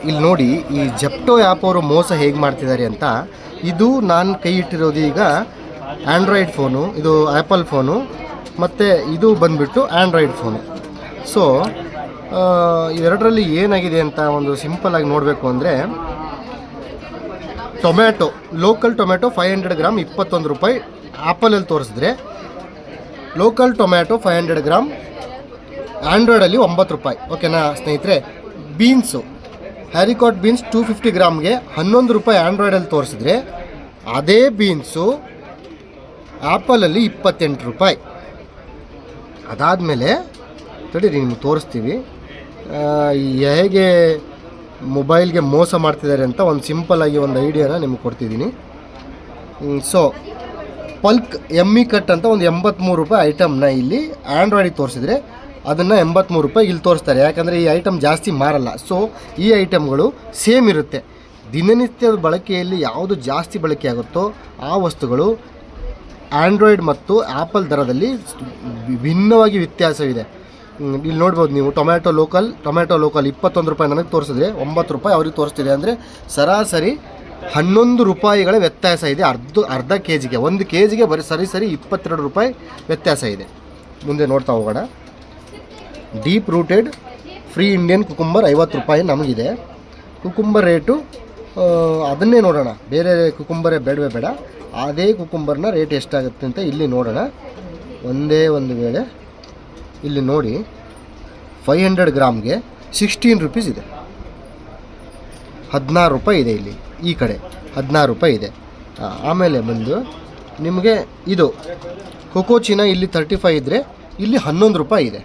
ಇಲ್ಲಿ ನೋಡಿ ಈ ಜೆಪ್ಟೋ ಆ್ಯಪ್ ಅವರು ಮೋಸ ಹೇಗೆ ಮಾಡ್ತಿದ್ದಾರೆ ಅಂತ. ಇದು ನಾನು ಕೈ ಇಟ್ಟಿರೋದು ಈಗ ಆ್ಯಂಡ್ರಾಯ್ಡ್ ಫೋನು, ಇದು ಆ್ಯಪಲ್ ಫೋನು, ಮತ್ತು ಇದು ಬಂದುಬಿಟ್ಟು ಆ್ಯಂಡ್ರಾಯ್ಡ್ ಫೋನು. ಸೊ ಇವೆರಡರಲ್ಲಿ ಏನಾಗಿದೆ ಅಂತ ಒಂದು ಸಿಂಪಲ್ಲಾಗಿ ನೋಡಬೇಕು ಅಂದರೆ, ಟೊಮ್ಯಾಟೊ ಲೋಕಲ್ ಟೊಮ್ಯಾಟೊ 500 ಗ್ರಾಮ್ 21 ರೂಪಾಯಿ ಆ್ಯಪಲಲ್ಲಿ ತೋರಿಸಿದ್ರೆ, ಲೋಕಲ್ ಟೊಮ್ಯಾಟೊ 500 ಗ್ರಾಮ್ ಆ್ಯಂಡ್ರಾಯ್ಡಲ್ಲಿ 9 ರೂಪಾಯಿ. ಓಕೆನಾ ಸ್ನೇಹಿತರೆ. ಬೀನ್ಸು ಹ್ಯಾರಿಕಾಟ್ ಬೀನ್ಸ್ 250 ಗ್ರಾಮ್ಗೆ 11 ರೂಪಾಯಿ ಆ್ಯಂಡ್ರಾಯ್ಡಲ್ಲಿ ತೋರಿಸಿದ್ರೆ, ಅದೇ ಬೀನ್ಸು ಆ್ಯಪಲಲ್ಲಿ 28 ರೂಪಾಯಿ. ಅದಾದಮೇಲೆ ತಡೀರಿ ನಿಮ್ಗೆ ತೋರಿಸ್ತೀವಿ ಹೇಗೆ ಮೊಬೈಲ್ಗೆ ಮೋಸ ಮಾಡ್ತಿದ್ದಾರೆ ಅಂತ. ಒಂದು ಸಿಂಪಲ್ಲಾಗಿ ಒಂದು ಐಡಿಯಾನ ನಿಮ್ಗೆ ಕೊಡ್ತಿದ್ದೀನಿ. ಸೊ ಪಲ್ಕ್ ಎಮ್ಮಿ ಕಟ್ ಅಂತ ಒಂದು 83 ರೂಪಾಯಿ ಐಟಮ್ನ ಇಲ್ಲಿ ಆ್ಯಂಡ್ರಾಯ್ಡಿಗೆ ತೋರಿಸಿದ್ರೆ, ಅದನ್ನು 83 ರೂಪಾಯಿ ಇಲ್ಲಿ ತೋರಿಸ್ತಾರೆ. ಯಾಕಂದರೆ ಈ ಐಟಮ್ ಜಾಸ್ತಿ ಮಾರಲ್ಲ. ಸೊ ಈ ಐಟಮ್ಗಳು ಸೇಮ್ ಇರುತ್ತೆ. ದಿನನಿತ್ಯದ ಬಳಕೆಯಲ್ಲಿ ಯಾವುದು ಜಾಸ್ತಿ ಬಳಕೆ ಆಗುತ್ತೋ ಆ ವಸ್ತುಗಳು ಆ್ಯಂಡ್ರಾಯ್ಡ್ ಮತ್ತು ಆ್ಯಪಲ್ ದರದಲ್ಲಿ ಭಿನ್ನವಾಗಿ ವ್ಯತ್ಯಾಸವಿದೆ. ಇಲ್ಲಿ ನೋಡ್ಬೋದು ನೀವು. ಟೊಮ್ಯಾಟೊ ಲೋಕಲ್ 21 ರೂಪಾಯಿ ನನಗೆ ತೋರಿಸಿದ್ರೆ 9 ರೂಪಾಯಿ ಅವ್ರಿಗೆ ತೋರಿಸ್ತಿದೆ. ಅಂದರೆ ಸರಾಸರಿ 11 ರೂಪಾಯಿಗಳ ವ್ಯತ್ಯಾಸ ಇದೆ ಅರ್ಧ ಕೆ ಜಿಗೆ. 1 ಕೆ ಜಿಗೆ ಬರೀ ಸರಿ 22 ರೂಪಾಯಿ ವ್ಯತ್ಯಾಸ ಇದೆ. ಮುಂದೆ ನೋಡ್ತಾ ಹೋಗೋಣ. Deep rooted free Indian cucumber 50 ರೂಪಾಯಿ ನಮಗಿದೆ. ಕುಕುಂಬರ್ ರೇಟು ಅದನ್ನೇ ನೋಡೋಣ, ಬೇರೆ ಕುಕುಂಬರೇ ಬೇಡವೇ ಬೇಡ. ಅದೇ ಕುಕುಂಬರ್ನ ರೇಟ್ ಎಷ್ಟಾಗುತ್ತೆ ಅಂತ ಇಲ್ಲಿ ನೋಡೋಣ. ಒಂದೇ ಒಂದು ವೇಳೆ ಇಲ್ಲಿ ನೋಡಿ 500 ಗ್ರಾಮ್ಗೆ 16 ರೂಪೀಸ್ ಇದೆ. 16 ರೂಪಾಯಿ ಇದೆ ಇಲ್ಲಿ. ಈ ಕಡೆ 16 ರೂಪಾಯಿ ಇದೆ. ಆಮೇಲೆ ಬಂದು ನಿಮಗೆ ಇದು ಕೊಕೋಚಿನ ಇಲ್ಲಿ 35 ಇದ್ದರೆ ಇಲ್ಲಿ 11 ರೂಪಾಯಿ ಇದೆ.